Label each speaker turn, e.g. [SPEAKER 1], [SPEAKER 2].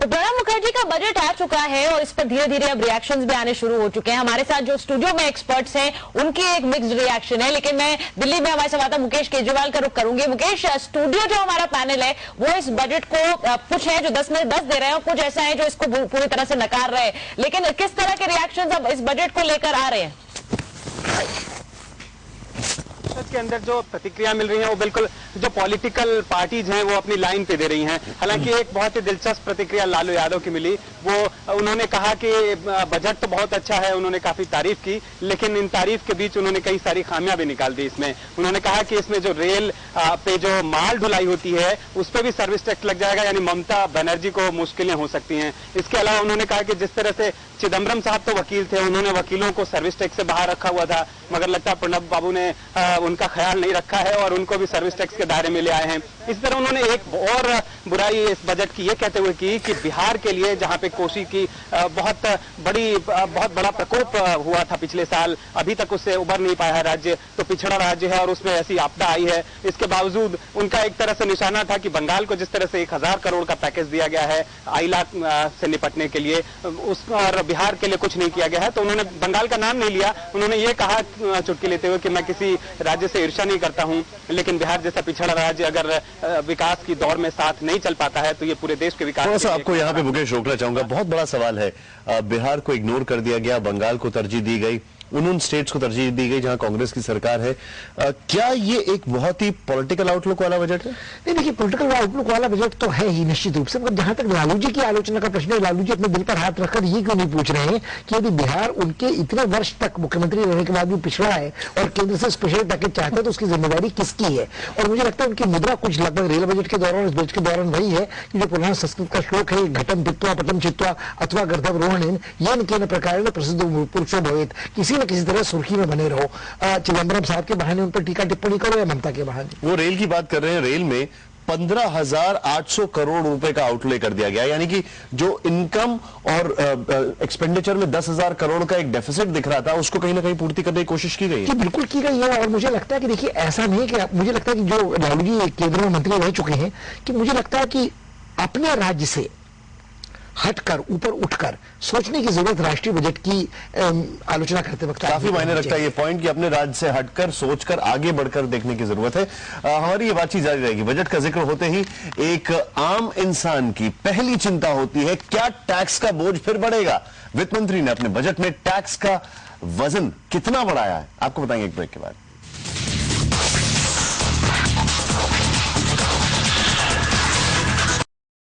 [SPEAKER 1] तो प्रणब मुखर्जी का बजट आ चुका है और इस पर धीरे धीरे अब रिएक्शंस भी आने शुरू हो चुके हैं। हमारे साथ जो स्टूडियो में एक्सपर्ट्स हैं उनकी एक मिक्स्ड रिएक्शन है, लेकिन मैं दिल्ली में हमारे संवाददाता मुकेश केजरीवाल का रुख करूंगी। मुकेश, स्टूडियो जो हमारा पैनल है वो इस बजट को कुछ है जो 10 में 10 दे रहे हैं और कुछ ऐसा है जो इसको पूरी तरह से नकार रहे हैं, लेकिन किस तरह के रिएक्शन अब इस बजट को लेकर आ रहे हैं?
[SPEAKER 2] के अंदर जो प्रतिक्रिया मिल रही है वो बिल्कुल जो पॉलिटिकल पार्टीज हैं वो अपनी लाइन पे दे रही हैं। हालांकि एक बहुत ही दिलचस्प प्रतिक्रिया लालू यादव की मिली। वो उन्होंने कहा कि बजट तो बहुत अच्छा है, उन्होंने काफी तारीफ की, लेकिन इन तारीफ के बीच उन्होंने कई सारी खामियां भी निकाल दी। इसमें उन्होंने कहा कि इसमें जो रेल पे जो माल ढुलाई होती है उस पर भी सर्विस टैक्स लग जाएगा, यानी ममता बनर्जी को मुश्किलें हो सकती हैं। इसके अलावा उन्होंने कहा कि जिस तरह से चिदम्बरम साहब तो वकील थे, उन्होंने वकीलों को सर्विस टैक्स से बाहर रखा हुआ था, मगर लगता है प्रणब बाबू ने उनका ख्याल नहीं रखा है और उनको भी सर्विस टैक्स के दायरे में ले आए हैं। इस तरह उन्होंने एक और बुराई इस बजट की ये कहते हुए की कि बिहार के लिए, जहां पे कोसी की बहुत बड़ा प्रकोप हुआ था पिछले साल, अभी तक उससे उबर नहीं पाया है राज्य, तो पिछड़ा राज्य है और उसमें ऐसी आपदा आई है। इसके बावजूद उनका एक तरह से निशाना था कि बंगाल को जिस तरह से 1000 करोड़ का पैकेज दिया गया है आइला से निपटने के लिए, उस और बिहार के लिए कुछ नहीं किया गया है। तो उन्होंने बंगाल का नाम नहीं लिया, उन्होंने ये कहा चुटकी लेते हुए कि मैं किसी राज्य से ईर्ष्या नहीं करता हूं, लेकिन बिहार जैसा पिछड़ा राज्य अगर विकास की दौड़ में साथ नहीं चल पाता है तो ये पूरे देश के विकास।
[SPEAKER 3] थोड़ा सा आपको यहाँ पे मुकेश रोकना चाहूंगा, बहुत बड़ा सवाल है। बिहार को इग्नोर कर दिया गया, बंगाल को तरजीह दी गई, उन स्टेट्स को तरजीह दी गई जहां कांग्रेस की सरकार है। क्या ये एक बहुत ही पॉलिटिकल आउटलुक वाला बजट है?
[SPEAKER 4] नहीं, देखिए पॉलिटिकल आउटलुक वाला बजट तो है ही निश्चित रूप से, मगर जहां तक लालू जी की आलोचना का प्रश्न है, लालू जी अपने दिल पर हाथ रखकर ये क्यों नहीं पूछ रहे हैं कि यदि बिहार उनके इतने वर्ष तक मुख्यमंत्री रहने के बाद भी पिछड़ा है और केंद्र से स्पेशल पैकेज चाहते हैं तो उसकी जिम्मेदारी किसकी है? और मुझे लगता है उनकी मुद्रा कुछ लगभग रेल बजट के दौरान, इस बजट के दौरान वही है कि जो पुराना संस्कृत का श्लोक है, घटम पित्वा पटम चित्वा अथवा गर्दभ रोहणेन येन केन प्रकारेण प्रसिद्ध पुरुषो भवेत्, किसी न किसी तरह सुर्खी में बने रहो। चिदम्बरम साहब के बहाने उन पर टीका टिप्पणी करो या ममता के बहाने।
[SPEAKER 3] वो रेल की बात कर रहे हैं, रेल में 15,800 करोड़ रुपए का आउटले कर दिया गया, यानी कि जो इनकम और एक्सपेंडिचर में 10,000 करोड़ का एक डेफिसिट दिख रहा था उसको कहीं ना कहीं पूर्ति करने की कोशिश की गई है।
[SPEAKER 4] बिल्कुल की गई है। और मुझे लगता है कि देखिए ऐसा नहीं कि मुझे लगता है कि जो लालू जी केंद्र में मंत्री रह चुके हैं कि मुझे लगता है कि अपने राज्य से हटकर ऊपर उठकर सोचने की जरूरत राष्ट्रीय बजट की आलोचना करते वक्त
[SPEAKER 3] काफी मायने रखता है ये पॉइंट कि अपने राज्य से हटकर सोचकर आगे बढ़कर देखने की जरूरत है। हमारी ये बातचीत जारी रहेगी। बजट का जिक्र होते ही एक आम इंसान की पहली चिंता होती है, क्या टैक्स का बोझ फिर बढ़ेगा? वित्त मंत्री ने अपने बजट में टैक्स का वजन कितना बढ़ाया है, आपको बताएंगे एक ब्रेक के बाद।